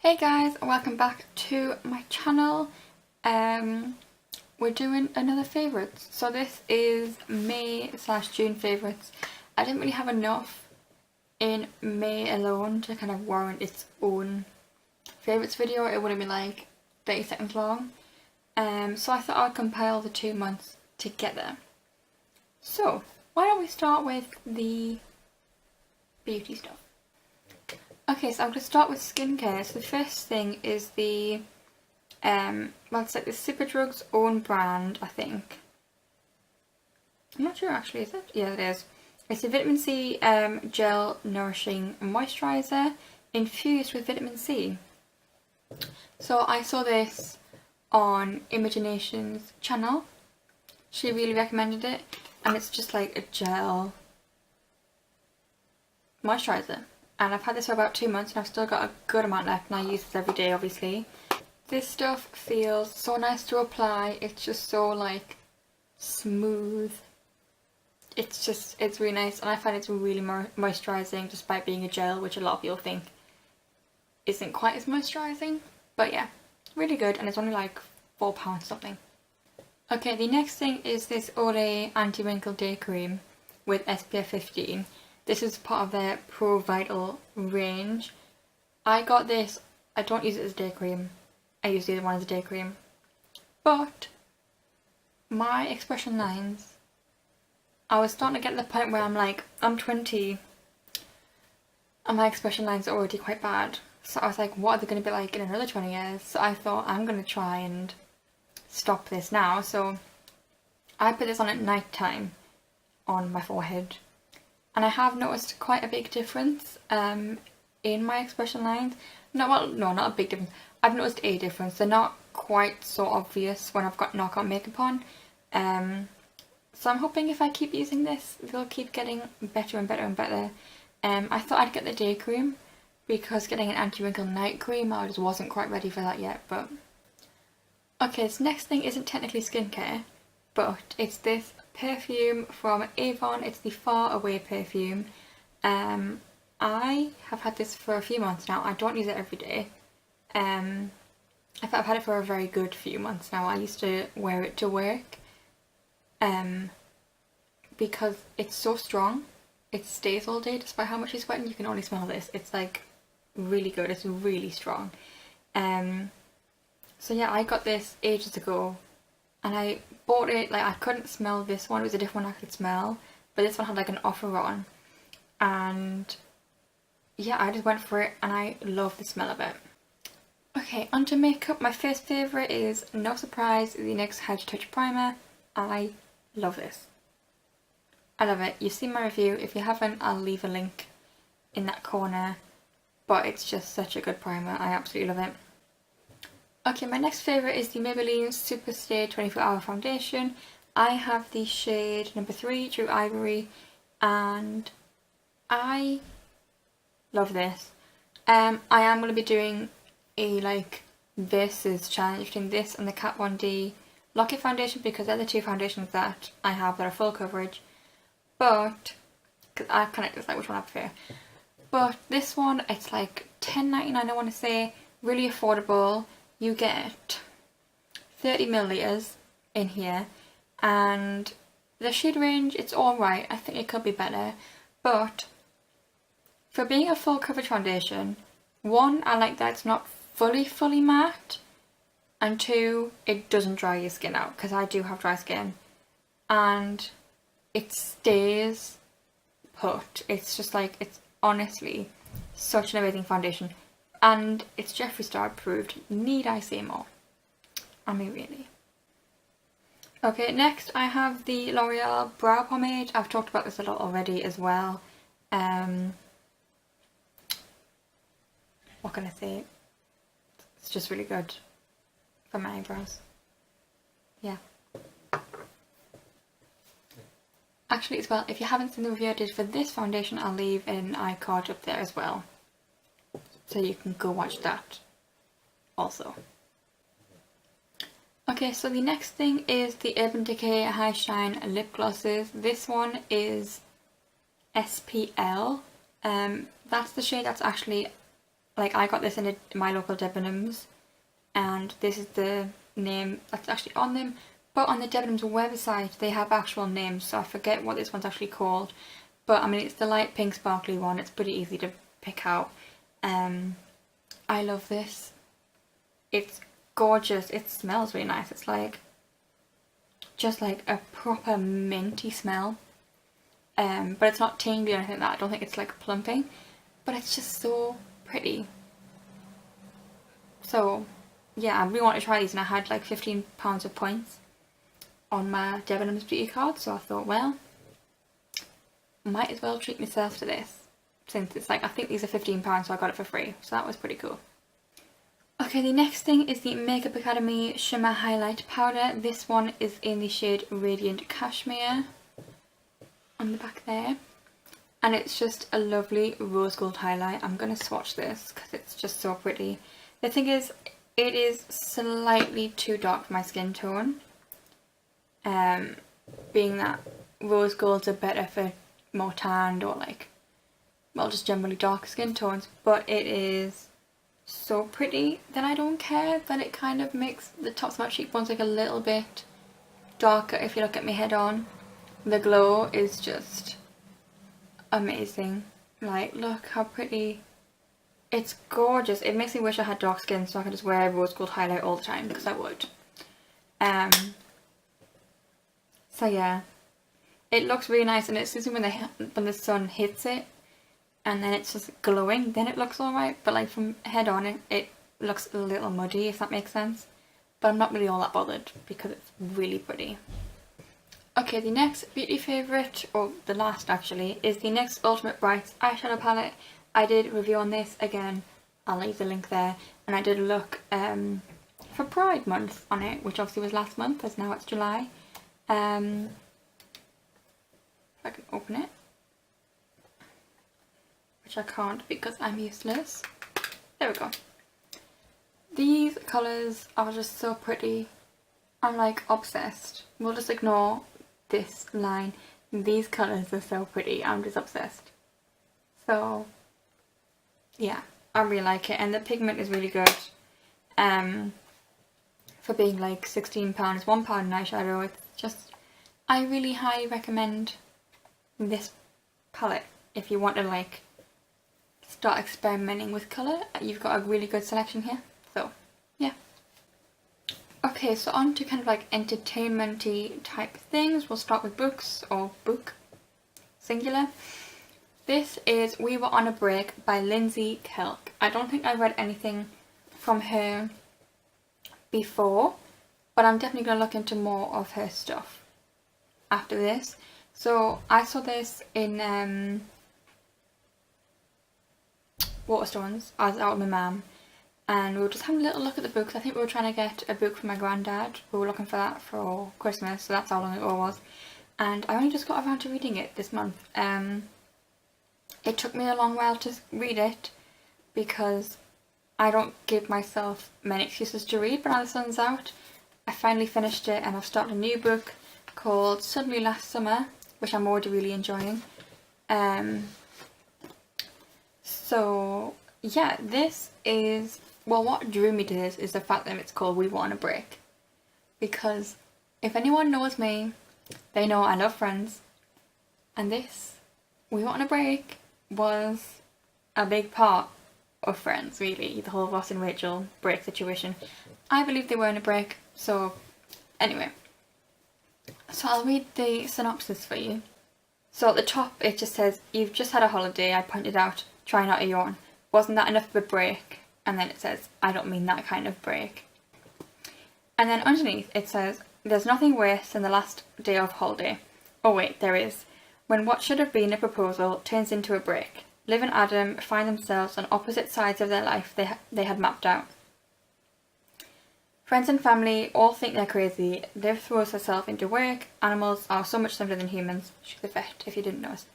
Hey guys, welcome back to my channel. We're doing another favourites. So this is May/June favourites. I didn't really have enough in May alone to kind of warrant its own favourites video. It would have been like 30 seconds long. So I thought I'd compile the 2 months together. So why don't we start with the beauty stuff. Okay, so I'm going to start with skincare. So the first thing is the, well, it's like the Superdrug's own brand, I think. I'm not sure actually, is it? Yeah, it is. It's a vitamin C gel nourishing moisturiser infused with vitamin C. So I saw this on Imagination's channel. She really recommended it, and it's just like a gel moisturiser. And I've had this for about 2 months and I've still got a good amount left, and I use this every day obviously. This stuff feels so nice to apply. It's just so like smooth. It's really nice, and I find it's really moisturising despite being a gel, which a lot of people think isn't quite as moisturising. But yeah, really good, and it's only like £4 something. Okay, the next thing is this Olay Anti-Wrinkle Day Cream with SPF 15. This is part of their Pro Vital range. I got this, I don't use it as a day cream, I use the other one as a day cream. But my expression lines, I was starting to get to the point where I'm like, I'm 20 and my expression lines are already quite bad. So I was like, what are they going to be like in another 20 years? So I thought, I'm going to try and stop this now. So I put this on at night time on my forehead. And I have noticed quite a big difference in my expression lines. Not a big difference. I've noticed a difference. They're not quite so obvious when I've got knockout makeup on. So I'm hoping if I keep using this, they'll keep getting better and better and better. I thought I'd get the day cream, because getting an anti-wrinkle night cream, I just wasn't quite ready for that yet. But okay, this next thing isn't technically skincare, but it's this perfume from Avon. It's the Far Away perfume. I have had this for a few months now. I don't use it every day. I've had it for a very good few months now. I used to wear it to work because it's so strong. It stays all day despite how much you sweat, and you can only smell this. It's like really good. It's really strong. So yeah, I got this ages ago. And I bought it, like I couldn't smell this one, it was a different one I could smell, but this one had like an offer on, and yeah, I just went for it and I love the smell of it. Okay, onto makeup. My first favourite is, no surprise, the NYX High Touch Primer. I love this. I love it. You've seen my review. If you haven't, I'll leave a link in that corner, but it's just such a good primer. I absolutely love it. Okay, my next favourite is the Maybelline Super Stay 24 Hour Foundation. I have the shade number 3, True Ivory, and I love this. I am going to be doing a like versus challenge between this and the Kat Von D Lock-It Foundation, because they're the two foundations that I have that are full coverage. But, because I kind of decide which one I prefer. But this one, it's like £10.99 I want to say, really affordable. You get 30ml in here, and the shade range, it's alright. I think it could be better, but for being a full coverage foundation, 1, I like that it's not fully matte, and 2, it doesn't dry your skin out, because I do have dry skin, and it stays put. It's just like, it's honestly such an amazing foundation. And it's Jeffree Star approved. Need I say more? I mean, really. Okay, next I have the L'Oreal Brow Pomade. I've talked about this a lot already as well. What can I say? It's just really good for my eyebrows. Yeah. Actually, as well, if you haven't seen the review I did for this foundation, I'll leave an iCard up there as well, so you can go watch that also. Okay, so the next thing is the Urban Decay High Shine Lip Glosses. This one is SPL. That's the shade that's actually like I got this in my local Debenhams, and this is the name that's actually on them. But on the Debenhams website they have actual names, so I forget what this one's actually called. But I mean, it's the light pink sparkly one. It's pretty easy to pick out. I love this. It's gorgeous. It smells really nice. It's like just like a proper minty smell. But it's not tingly or anything like that. I don't think it's like plumping, but it's just so pretty. So yeah, I really want to try these, and I had like £15 of points on my Debenhams beauty card, so I thought, well, might as well treat myself to this, since it's like, I think these are £15, so I got it for free, so that was pretty cool. Okay, the next thing is the Makeup Academy Shimmer Highlight Powder. This one is in the shade Radiant Cashmere, on the back there, and it's just a lovely rose gold highlight. I'm going to swatch this because it's just so pretty. The thing is, it is slightly too dark for my skin tone, being that rose golds are better for more tanned or like, well, just generally dark skin tones, but it is so pretty that I don't care that it kind of makes the tops of my cheekbones like a little bit darker if you look at me head on. The glow is just amazing. Like, look how pretty. It's gorgeous. It makes me wish I had dark skin so I could just wear rose gold highlight all the time, because I would. So yeah, it looks really nice, and it's when the sun hits it and then it's just glowing, then it looks alright, but like from head on it looks a little muddy, if that makes sense. But I'm not really all that bothered because it's really pretty. Okay, the next beauty favourite, or the last actually, is the NYX Ultimate Brights eyeshadow palette. I did a review on this, again, I'll leave the link there, and I did a look for Pride Month on it, which obviously was last month, as now it's July. If I can open it, which I can't because I'm useless. There we go. These colours are just so pretty. I'm like obsessed. We'll just ignore this line. These colours are so pretty. I'm just obsessed. So yeah, I really like it, and the pigment is really good. For being like £16, £1 in eyeshadow, it's just, I really highly recommend this palette if you want to like start experimenting with colour. You've got a really good selection here, so yeah. Okay, so on to kind of like entertainment-y type things. We'll start with books, or book, singular. This is We Were on a Break by Lindsay Kelk. I don't think I've read anything from her before, but I'm definitely going to look into more of her stuff after this. So I saw this in Waterstones. I was out with my mum, and we were just having a little look at the books. I think we were trying to get a book for my granddad. We were looking for that for Christmas, so that's how long ago it was. And I only just got around to reading it this month. It took me a long while to read it because I don't give myself many excuses to read, but now the sun's out, I finally finished it, and I've started a new book called Suddenly Last Summer, which I'm already really enjoying. So yeah, this is, well, what drew me to this is the fact that it's called We Were on a Break, because if anyone knows me, they know I love Friends, and this, We Were on a Break, was a big part of Friends, really. The whole Ross and Rachel break situation. I believe they were on a break, so anyway. So I'll read the synopsis for you. So at the top it just says, "You've just had a holiday, I pointed out, try not to yawn. Wasn't that enough of a break?" And then it says, "I don't mean that kind of break." And then underneath it says, "There's nothing worse than the last day of holiday. Oh wait, there is. When what should have been a proposal turns into a break. Liv and Adam find themselves on opposite sides of their life they had mapped out. Friends and family all think they're crazy. Liv throws herself into work. Animals are so much simpler than humans." She's a vet, if you didn't notice.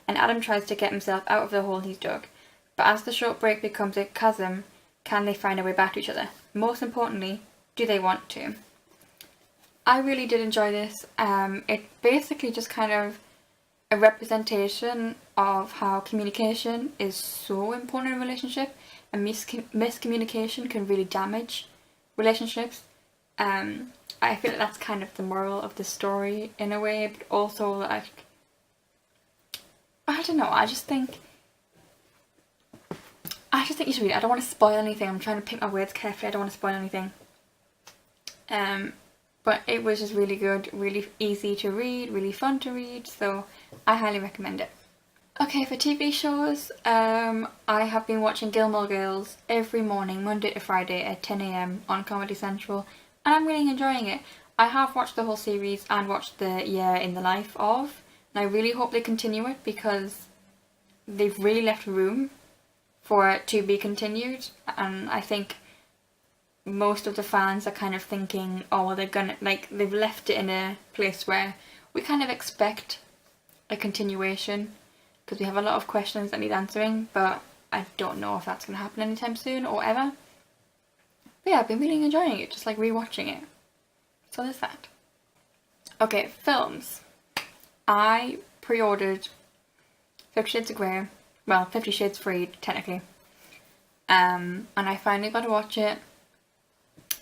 "And Adam tries to get himself out of the hole he's dug. But as the short break becomes a chasm, can they find a way back to each other? Most importantly, do they want to?" I really did enjoy this. It basically just kind of a representation of how communication is so important in a relationship, a miscommunication can really damage relationships. I feel like that's kind of the moral of the story in a way, but also like, I don't know, I just think you should read it. I don't want to spoil anything. I'm trying to pick my words carefully. I don't want to spoil anything. But it was just really good, really easy to read, really fun to read, so I highly recommend it. Okay, for TV shows, I have been watching Gilmore Girls every morning, Monday to Friday at 10 AM on Comedy Central, and I'm really enjoying it. I have watched the whole series and watched the Year in the Life of, and I really hope they continue it because they've really left room for it to be continued, and I think most of the fans are kind of thinking, oh well, they're gonna, like, they've left it in a place where we kind of expect a continuation because we have a lot of questions that need answering, but I don't know if that's going to happen anytime soon or ever. But yeah, I've been really enjoying it, just like rewatching it. So there's that. Okay, films. I pre-ordered 50 Shades of Grey, well, 50 Shades Free technically, and I finally got to watch it.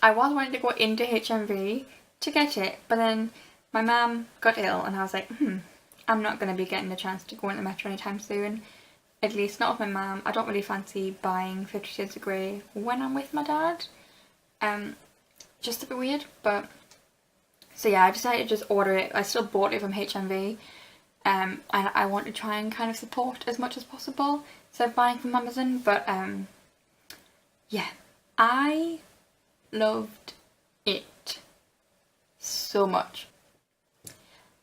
I was wanting to go into HMV to get it, but then my mum got ill and I was like, I'm not going to be getting the chance to go into the Metro anytime soon. At least not with my mum. I don't really fancy buying 50 Shades of Grey when I'm with my dad. Just a bit weird, but... So yeah, I decided to just order it. I still bought it from HMV. And I want to try and kind of support as much as possible instead of buying from Amazon, but yeah. I loved it so much.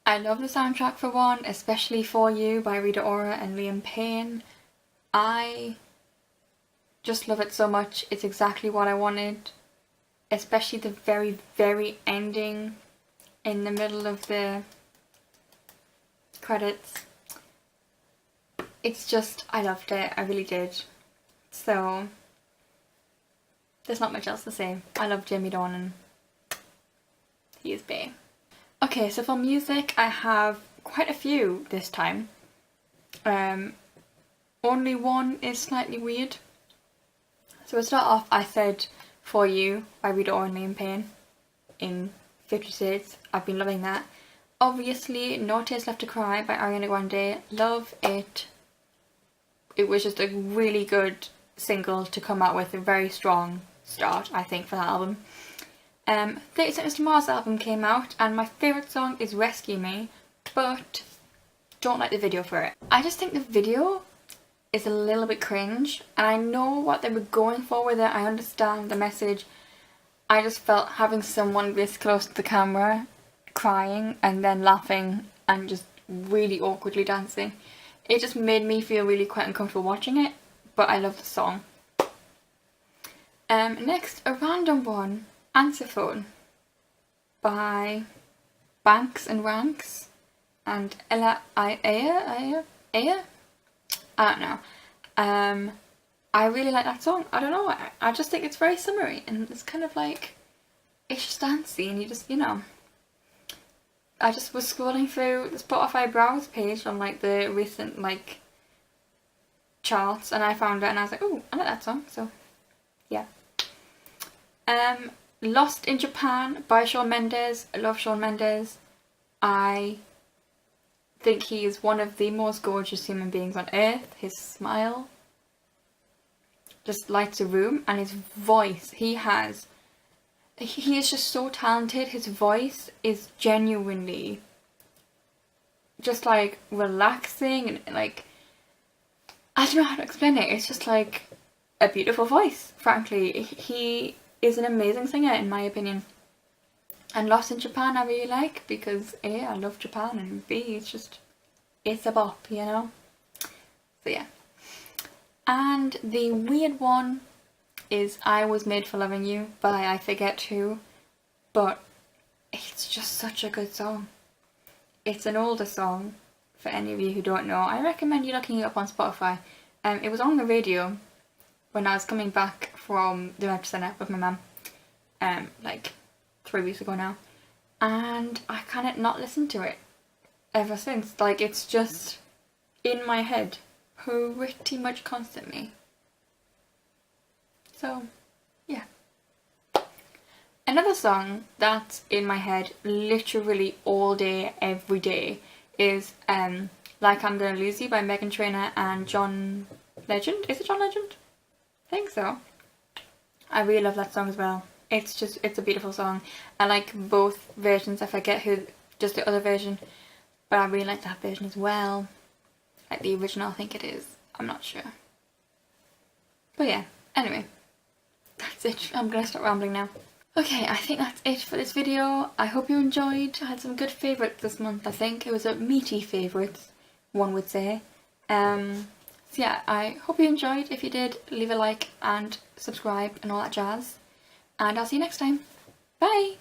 I love the soundtrack for one, especially For You by Rita Ora and Liam Payne. I just love it so much. It's exactly what I wanted, especially the very, very ending in the middle of the credits. It's just, I loved it, I really did. So there's not much else to say. I love Jamie Dornan. He is bae. Okay, so for music, I have quite a few this time. Only one is slightly weird. So we'll start off, I said For You by Rita Ora and Liam Payne in 50 Shades. I've been loving that. Obviously, No Tears Left to Cry by Ariana Grande. Love it. It was just a really good single to come out with, a very strong start, I think, for that album. 30 Seconds to Mars album came out, and my favourite song is Rescue Me, but don't like the video for it. I just think the video is a little bit cringe, and I know what they were going for with it, I understand the message. I just felt having someone this close to the camera crying and then laughing and just really awkwardly dancing, it just made me feel really quite uncomfortable watching it, but I love the song. Next, a random one, Answer Phone by Banks and Ranks and Ella Aya? I don't know. I really like that song. I don't know, I just think it's very summery and it's kind of like, it's just dancey and you just, you know. I just was scrolling through the Spotify browse page on like the recent like charts and I found it and I was like, oh, I like that song, so yeah. Lost in Japan by Shawn Mendes. I love Shawn Mendes. I think he is one of the most gorgeous human beings on earth. His smile just lights a room, and his voice, he is just so talented. His voice is genuinely just like relaxing and like, I don't know how to explain it. It's just like a beautiful voice, frankly. He is an amazing singer in my opinion. And Lost in Japan I really like because A, I love Japan, and B, it's just, it's a bop, you know? So yeah. And the weird one is I Was Made for Loving You by I Forget Who, but it's just such a good song. It's an older song, for any of you who don't know. I recommend you looking it up on Spotify. It was on the radio when I was coming back from the Metro Centre with my mum, like 3 weeks ago now, and I can't not listen to it ever since. Like, it's just in my head pretty much constantly. So yeah. Another song that's in my head literally all day, every day is Like I'm Gonna Lose You by Meghan Trainor and John Legend. Is it John Legend? I think so. I really love that song as well. It's a beautiful song. I like both versions. I forget who, just the other version, but I really like that version as well. Like the original, I think it is. I'm not sure. But yeah, anyway, that's it. I'm gonna stop rambling now. Okay, I think that's it for this video. I hope you enjoyed. I had some good favourites this month, I think. It was a meaty favourites, one would say. So yeah, I hope you enjoyed. If you did, leave a like and subscribe and all that jazz. And I'll see you next time. Bye!